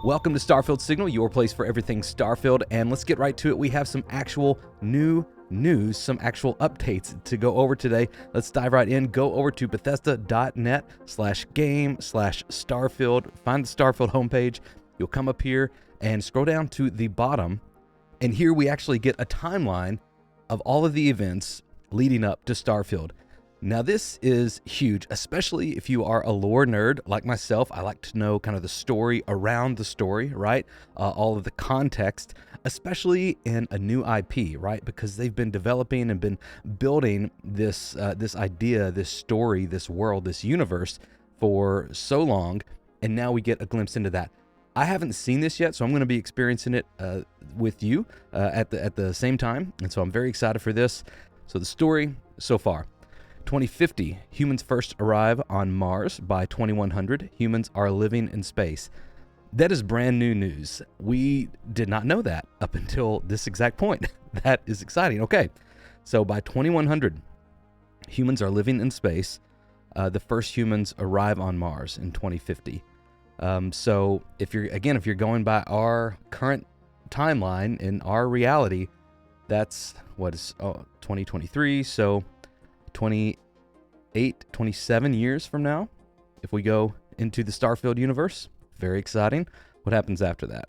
Welcome to Starfield Signal, your place for everything Starfield, and let's get right to it. We have some actual new news, some actual updates to go over today. Let's dive right in. Go over to Bethesda.net/game/Starfield. Find the Starfield homepage. You'll come up here and scroll down to the bottom, and here we actually get a timeline of all of the events leading up to Starfield. Now, this is huge, especially if you are a lore nerd like myself. I like to know kind of the story around the story, right? All of the context, especially in a new IP, right? Because they've been developing and been building this idea, this story, this world, this universe for so long, and now we get a glimpse into that. I haven't seen this yet, so I'm going to be experiencing it with you at the same time, and so I'm very excited for this. So the story so far. 2050, humans first arrive on Mars. By 2100, humans are living in space. That is brand new news. We did not know that up until this exact point. That is exciting. Okay, so by 2100, humans are living in space. The first humans arrive on Mars in 2050. So if you're going by our current timeline in our reality, that's what is 2023. So 27 years from now, if we go into the Starfield universe. Very exciting. What happens after that?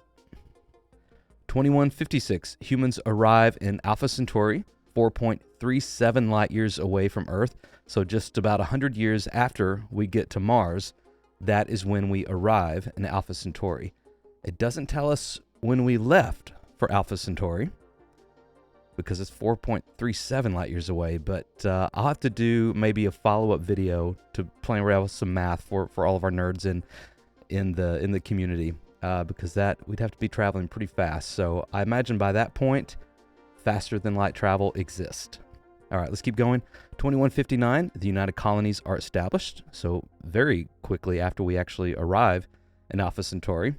2156, humans arrive in Alpha Centauri, 4.37 light years away from Earth. So just about 100 years after we get to Mars, that is when we arrive in Alpha Centauri. It doesn't tell us when we left for Alpha Centauri, because it's 4.37 light years away, but I'll have to do maybe a follow-up video to play around with some math for all of our nerds in the community, because that we'd have to be traveling pretty fast. So I imagine by that point, faster than light travel exists. All right, let's keep going. 2159, the United Colonies are established, so very quickly after we actually arrive in Alpha Centauri.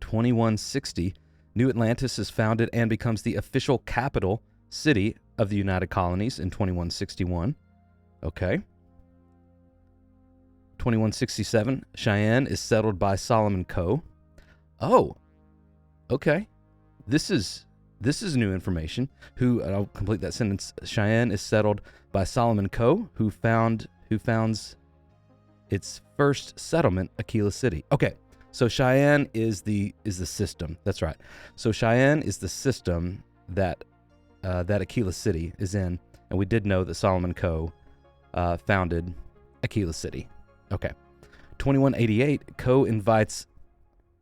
2160, New Atlantis is founded and becomes the official capital city of the United Colonies in 2161. Okay. 2167, Cheyenne is settled by Solomon Coe. Oh, okay. This is new information. I'll complete that sentence. Cheyenne is settled by Solomon Coe, who founds its first settlement, Aquila City. Okay. So Cheyenne is the system. That's right. So Cheyenne is the system that Aquila City is in, and we did know that Solomon Coe founded Aquila City. Okay. 2188, Coe invites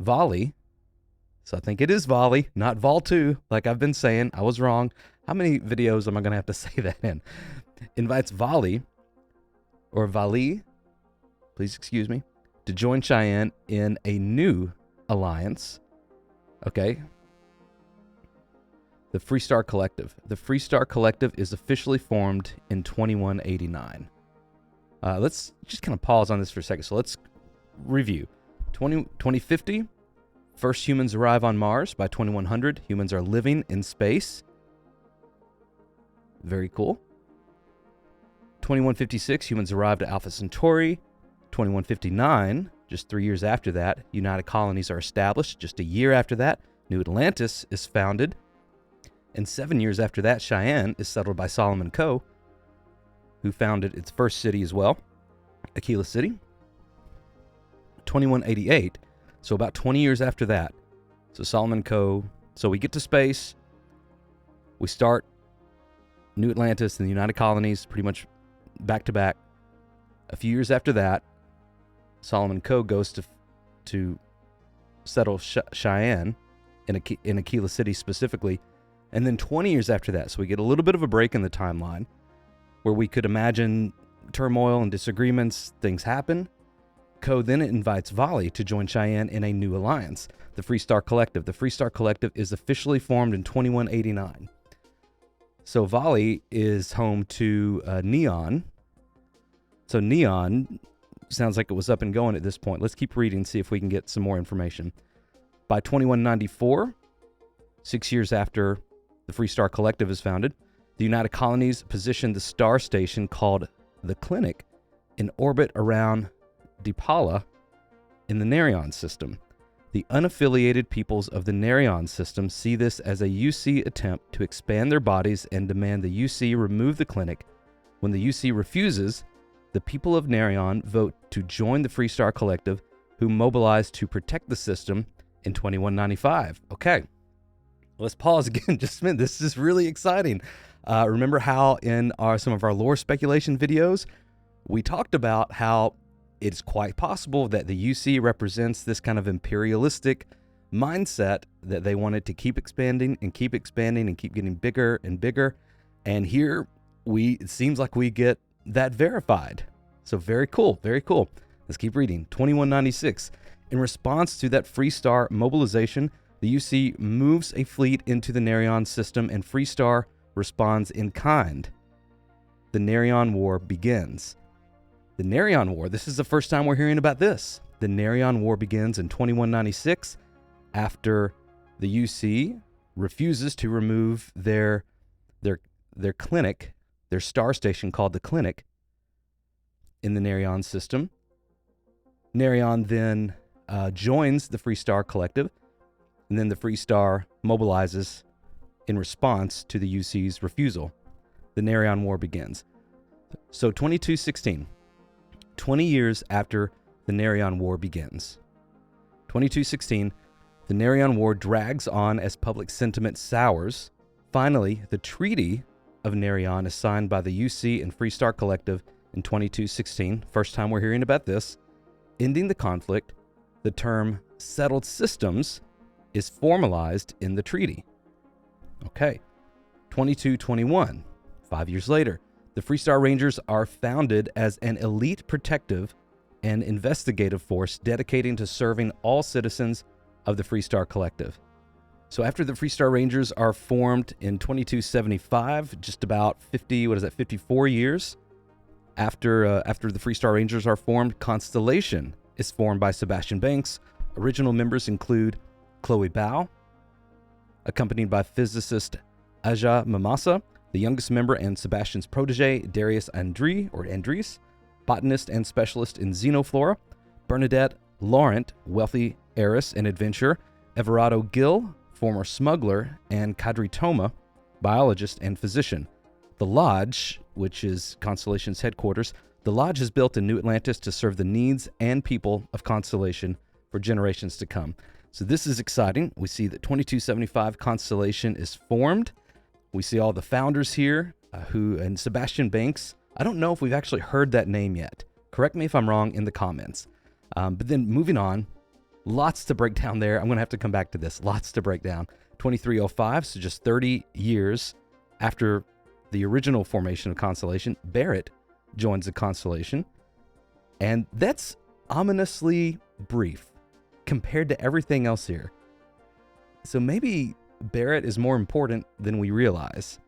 Volley. So I think it is Volley, not Vol 2, like I've been saying. I was wrong. How many videos am I going to have to say that in? Invites Volley, or Vali, please excuse me, to join Cheyenne in a new alliance. Okay. The Freestar Collective. The Freestar Collective is officially formed in 2189. Let's just kind of pause on this for a second. So let's review. 2050, first humans arrive on Mars. By 2100, humans are living in space. Very cool. 2156, humans arrived at Alpha Centauri. 2159, just 3 years after that, United Colonies are established. Just a year after that, New Atlantis is founded. And 7 years after that, Cheyenne is settled by Solomon Coe, who founded its first city as well, Aquila City. 2188, so about 20 years after that, so Solomon Coe, so we get to space, we start New Atlantis and the United Colonies pretty much back to back. A few years after that, Solomon Coe goes to settle Cheyenne in Aquila City specifically. And then 20 years after that, so we get a little bit of a break in the timeline where we could imagine turmoil and disagreements, things happen. Coe then invites Volley to join Cheyenne in a new alliance, the Freestar Collective. The Freestar Collective is officially formed in 2189. So Volley is home to Neon. So Neon sounds like it was up and going at this point. Let's keep reading and see if we can get some more information. By 2194, 6 years after the Freestar Collective is founded, the United Colonies positioned the star station called the Clinic in orbit around Dipala in the Nerion system. The unaffiliated peoples of the Nerion system see this as a UC attempt to expand their bodies and demand the UC remove the clinic. When the UC refuses, the people of Nerion vote to join the Freestar Collective, who mobilize to protect the system in 2195. Okay, let's pause again just a minute. This is really exciting. Remember how in some of our lore speculation videos, we talked about how it's quite possible that the UC represents this kind of imperialistic mindset that they wanted to keep expanding and keep expanding and keep getting bigger and bigger. And here it seems like we get that verified. So very cool, very cool. Let's keep reading. 2196. In response to that Freestar mobilization, the UC moves a fleet into the Nerion system and Freestar responds in kind. The Nerion War begins. The Nerion War, this is the first time we're hearing about this. The Nerion War begins in 2196 after the UC refuses to remove their clinic, their star station called the Clinic in the Nerion system. Nerion then joins the Freestar Collective, and then the Freestar mobilizes in response to the UC's refusal. The Nerion War begins. So 2216. 20 years after the Nerion War begins. 2216, the Nerion War drags on as public sentiment sours. Finally, the Treaty of Nerion is signed by the UC and Freestar Collective in 2216. First time we're hearing about this. Ending the conflict, the term settled systems is formalized in the treaty. Okay, 2221, 5 years later. The Freestar Rangers are founded as an elite protective and investigative force dedicating to serving all citizens of the Freestar Collective. So after the Freestar Rangers are formed in 2275, just about 54 years after the Freestar Rangers are formed, Constellation is formed by Sebastian Banks. Original members include Chloe Bao, accompanied by physicist Aja Mamasa, the youngest member and Sebastian's protege, Darius Andres, botanist and specialist in xenoflora, Bernadette Laurent, wealthy heiress and adventurer, Everardo Gill, former smuggler, and Kadri Toma, biologist and physician. The Lodge, which is Constellation's headquarters, the Lodge is built in New Atlantis to serve the needs and people of Constellation for generations to come. So this is exciting. We see that 2275 Constellation is formed. We see all the founders here, and Sebastian Banks. I don't know if we've actually heard that name yet. Correct me if I'm wrong in the comments. But then moving on, lots to break down there. I'm going to have to come back to this. Lots to break down. 2305, so just 30 years after the original formation of Constellation, Barrett joins the Constellation. And that's ominously brief compared to everything else here. So maybe Barrett is more important than we realize.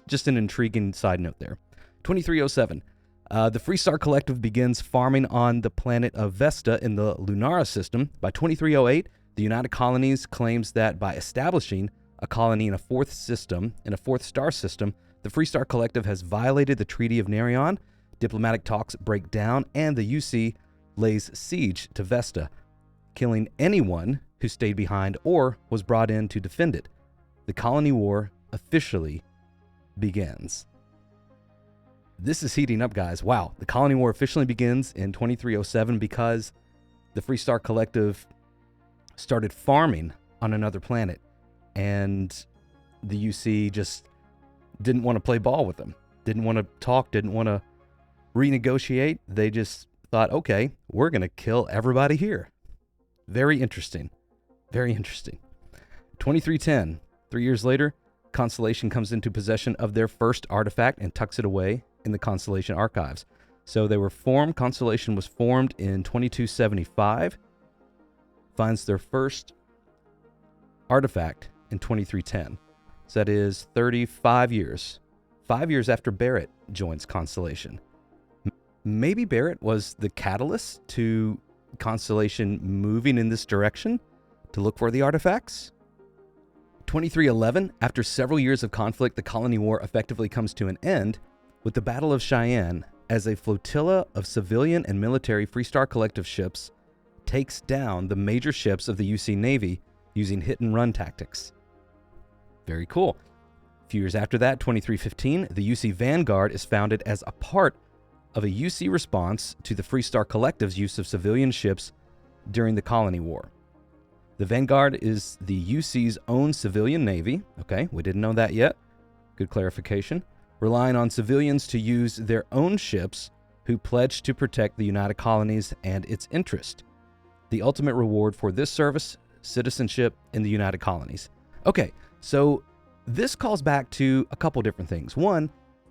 Just an intriguing side note there. 2307. The Freestar Collective begins farming on the planet of Vesta in the Lunara system. By 2308, the United Colonies claims that by establishing a colony in a fourth star system, the Freestar Collective has violated the Treaty of Nerion. Diplomatic talks break down, and the UC lays siege to Vesta, killing anyone who stayed behind or was brought in to defend it. The colony war officially begins. This is heating up, guys. Wow. The colony war officially begins in 2307 because the Freestar Collective started farming on another planet, and the UC just didn't want to play ball with them. Didn't want to talk, didn't want to renegotiate. They just thought, okay, we're going to kill everybody here. Very interesting. Very interesting. 2310, 3 years later, Constellation comes into possession of their first artifact and tucks it away in the Constellation archives. So they were formed. Constellation was formed in 2275, finds their first artifact in 2310. So that is 35 years. 5 years after Barrett joins Constellation. Maybe Barrett was the catalyst to Constellation moving in this direction to look for the artifacts. 2311, after several years of conflict, the colony war effectively comes to an end with the Battle of Cheyenne as a flotilla of civilian and military Freestar Collective ships takes down the major ships of the UC Navy using hit-and-run tactics. Very cool. A few years after that, 2315, the UC Vanguard is founded as a part of a UC response to the Freestar Collective's use of civilian ships during the Colony War. The Vanguard is the UC's own civilian navy. Okay, we didn't know that yet. Good clarification. Relying on civilians to use their own ships who pledge to protect the United Colonies and its interest. The ultimate reward for this service, citizenship in the United Colonies. Okay, so this calls back to a couple different things. One,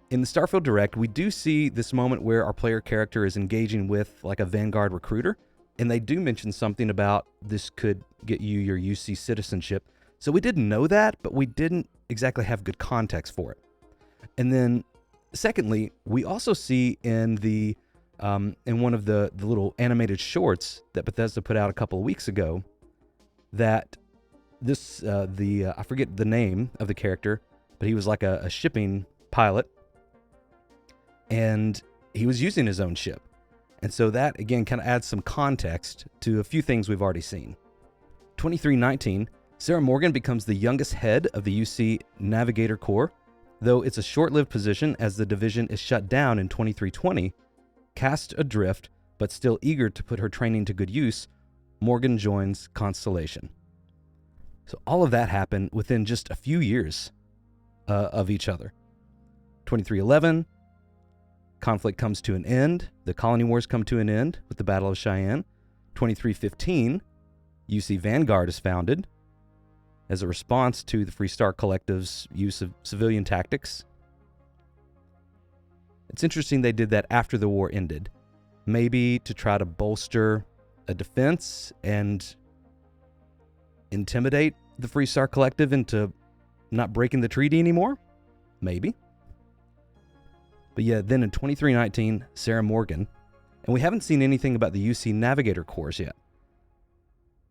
in the Starfield Direct, we do see this moment where our player character is engaging with like a Vanguard recruiter, and they do mention something about this could get you your UC citizenship. So we didn't know that, but we didn't exactly have good context for it. And then secondly, we also see in the in one of the little animated shorts that Bethesda put out a couple of weeks ago that this I forget the name of the character, but he was like a shipping pilot, and he was using his own ship. And so that, again, kind of adds some context to a few things we've already seen. 2319, Sarah Morgan becomes the youngest head of the UC Navigator Corps, though it's a short-lived position as the division is shut down in 2320. Cast adrift, but still eager to put her training to good use, Morgan joins Constellation. So all of that happened within just a few years of each other. 2311, conflict comes to an end. The Colony Wars come to an end with the Battle of Cheyenne. 2315, UC Vanguard is founded as a response to the Freestar Collective's use of civilian tactics. It's interesting they did that after the war ended, maybe to try to bolster a defense and intimidate the Freestar Collective into not breaking the treaty anymore? Maybe. But yeah, then in 2319, Sarah Morgan, and we haven't seen anything about the UC Navigator Corps yet.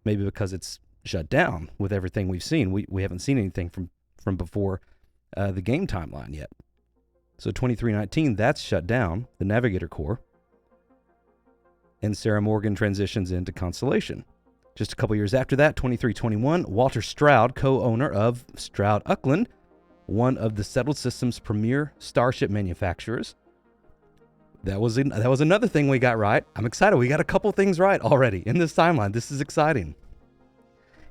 Maybe because it's shut down with everything we've seen. We haven't seen anything from before the game timeline yet. So 2319, that's shut down, the Navigator Corps. And Sarah Morgan transitions into Constellation. Just a couple years after that, 2321, Walter Stroud, co-owner of Stroud Uckland, one of the Settled Systems' premier starship manufacturers. That was another thing we got right. I'm excited. We got a couple things right already in this timeline. This is exciting.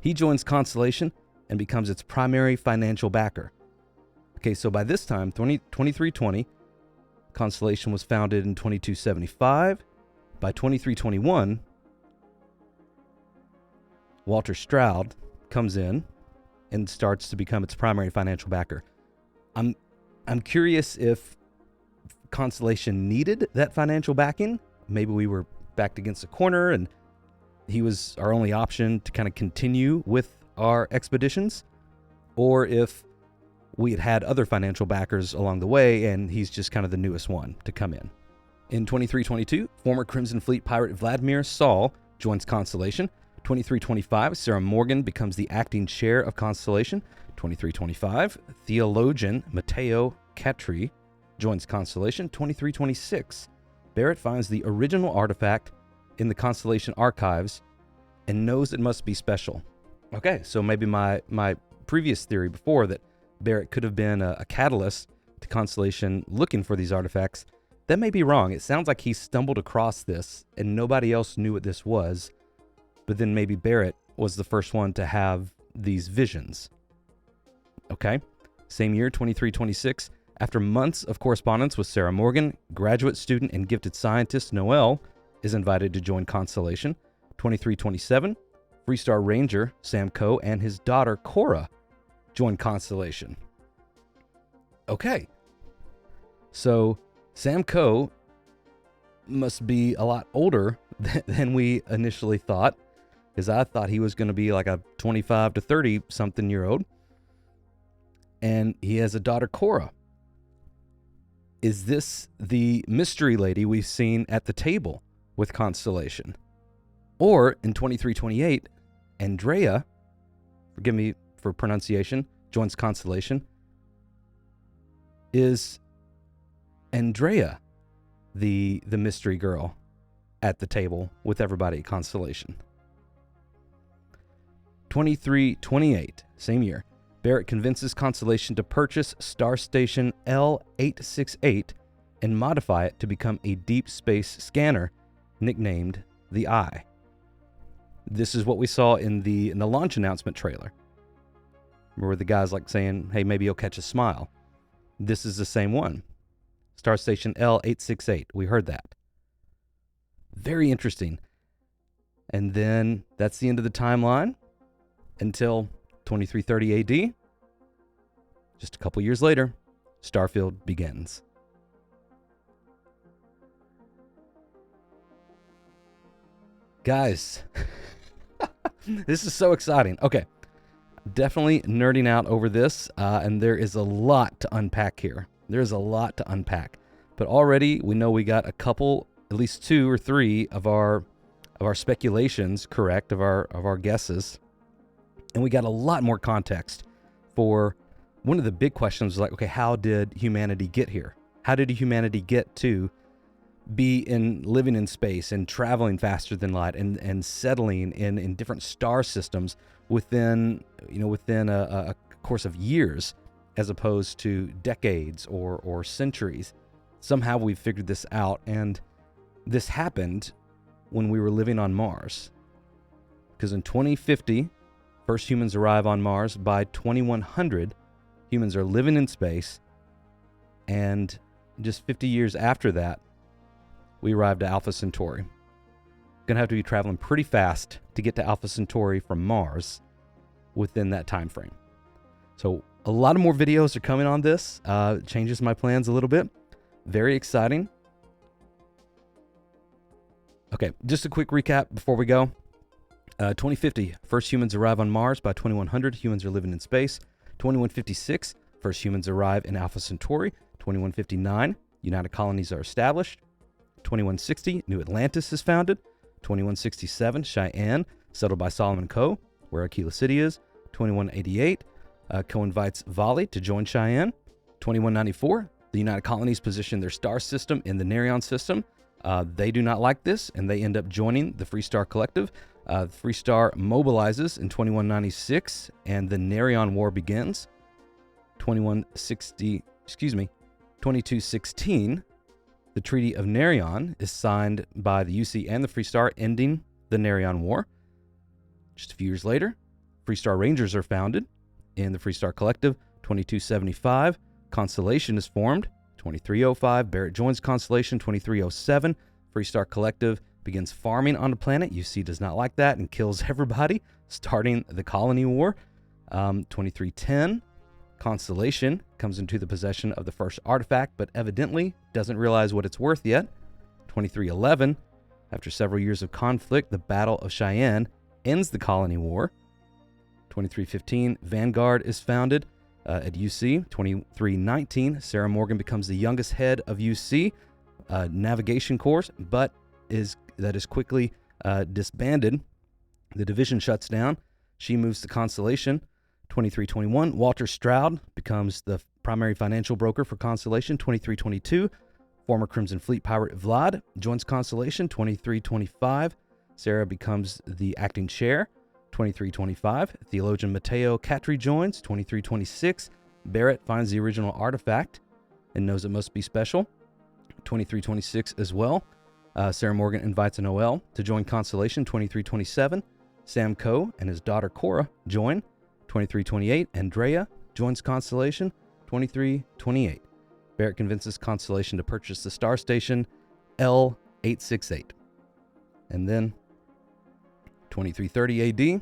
He joins Constellation and becomes its primary financial backer. Okay, so by this time, 2320, Constellation was founded in 2275. By 2321, Walter Stroud comes in and starts to become its primary financial backer. I'm curious if Constellation needed that financial backing. Maybe we were backed against a corner and he was our only option to kind of continue with our expeditions, or if we had other financial backers along the way and he's just kind of the newest one to come in. In 2322, former Crimson Fleet pirate Vladimir Saul joins Constellation. 2325, Sarah Morgan becomes the acting chair of Constellation. 2325, theologian Matteo Catri joins Constellation. 2326, Barrett finds the original artifact in the Constellation archives and knows it must be special. Okay, so maybe my previous theory before that Barrett could have been a catalyst to Constellation looking for these artifacts, that may be wrong. It sounds like he stumbled across this and nobody else knew what this was, but then maybe Barrett was the first one to have these visions. Okay, same year, 2326, after months of correspondence with Sarah Morgan, graduate student and gifted scientist Noel is invited to join Constellation. 2327, Freestar Ranger Sam Coe and his daughter Cora join Constellation. Okay, so Sam Coe must be a lot older than we initially thought, because I thought he was going to be like a 25 to 30 something year old. And he has a daughter, Cora. Is this the mystery lady we've seen at the table with Constellation? Or in 2328, Andrea, forgive me for pronunciation, joins Constellation. Is Andrea the mystery girl at the table with everybody at Constellation? 2328, same year, Barrett convinces Constellation to purchase Star Station L868 and modify it to become a deep space scanner nicknamed the Eye. This is what we saw in the launch announcement trailer, where the guy's like saying, hey, maybe you'll catch a smile. This is the same one. Star Station L868. We heard that. Very interesting. And then that's the end of the timeline until 2330 AD. Just a couple years later, Starfield begins. Guys, this is so exciting. Okay, definitely nerding out over this, and there is a lot to unpack here. There's a lot to unpack. But already we know we got a couple, at least 2 or 3 of our speculations correct, of our guesses. And we got a lot more context for one of the big questions was like, okay, how did humanity get here? How did humanity get to be living in space and traveling faster than light and settling in different star systems within a course of years, as opposed to decades or centuries? Somehow we've figured this out, and this happened when we were living on Mars. Because in 2050, first humans arrive on Mars. By 2100, humans are living in space, and just 50 years after that, we arrived at Alpha Centauri. Gonna have to be traveling pretty fast to get to Alpha Centauri from Mars within that time frame. So a lot of more videos are coming on this. Changes my plans a little bit. Very exciting. Okay, just a quick recap before we go. 2050, first humans arrive on Mars. By 2100, humans are living in space. 2156, first humans arrive in Alpha Centauri. 2159, United Colonies are established. 2160, New Atlantis is founded. 2167, Cheyenne, settled by Solomon Coe, where Aquila City is. 2188, Coe invites Vali to join Cheyenne. 2194, the United Colonies position their star system in the Nerion system. They do not like this, and they end up joining the Free Star Collective. The Free Star mobilizes in 2196, and the Nerion War begins. 2216, the Treaty of Nerion is signed by the UC and the Free Star, ending the Nerion War. Just a few years later, Free Star Rangers are founded in the Free Star Collective. 2275, Constellation is formed. 2305, Barrett joins Constellation. 2307, Free Star Collective begins farming on the planet. UC does not like that and kills everybody, starting the Colony War. 2310, Constellation comes into the possession of the first artifact, but evidently doesn't realize what it's worth yet. 2311, after several years of conflict, the Battle of Cheyenne ends the Colony War. 2315, Vanguard is founded at UC. 2319, Sarah Morgan becomes the youngest head of UC Navigation Corps, but that is quickly disbanded. The division shuts down. She moves to Constellation. 2321, Walter Stroud becomes the primary financial broker for Constellation. 2322, former Crimson Fleet pirate Vlad joins Constellation. 2325, Sarah becomes the acting chair. 2325, theologian Matteo Catri joins. 2326, Barrett finds the original artifact and knows it must be special. 2326 as well, Sarah Morgan invites an OL to join Constellation. 2327, Sam Coe and his daughter Cora join. 2328, Andrea joins Constellation. 2328, Barrett convinces Constellation to purchase the star station L868. And then 2330 AD,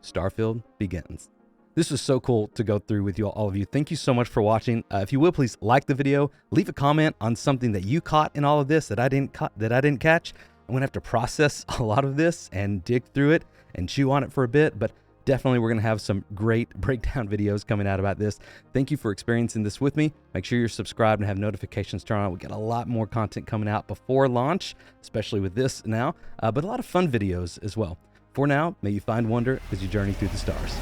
Starfield begins. This was so cool to go through with you, all of you. Thank you so much for watching. If you will, please like the video, leave a comment on something that you caught in all of this that I didn't catch. I'm gonna have to process a lot of this and dig through it and chew on it for a bit, but definitely we're gonna have some great breakdown videos coming out about this. Thank you for experiencing this with me. Make sure you're subscribed and have notifications turned on. We got a lot more content coming out before launch, especially with this now, but a lot of fun videos as well. For now, may you find wonder as you journey through the stars.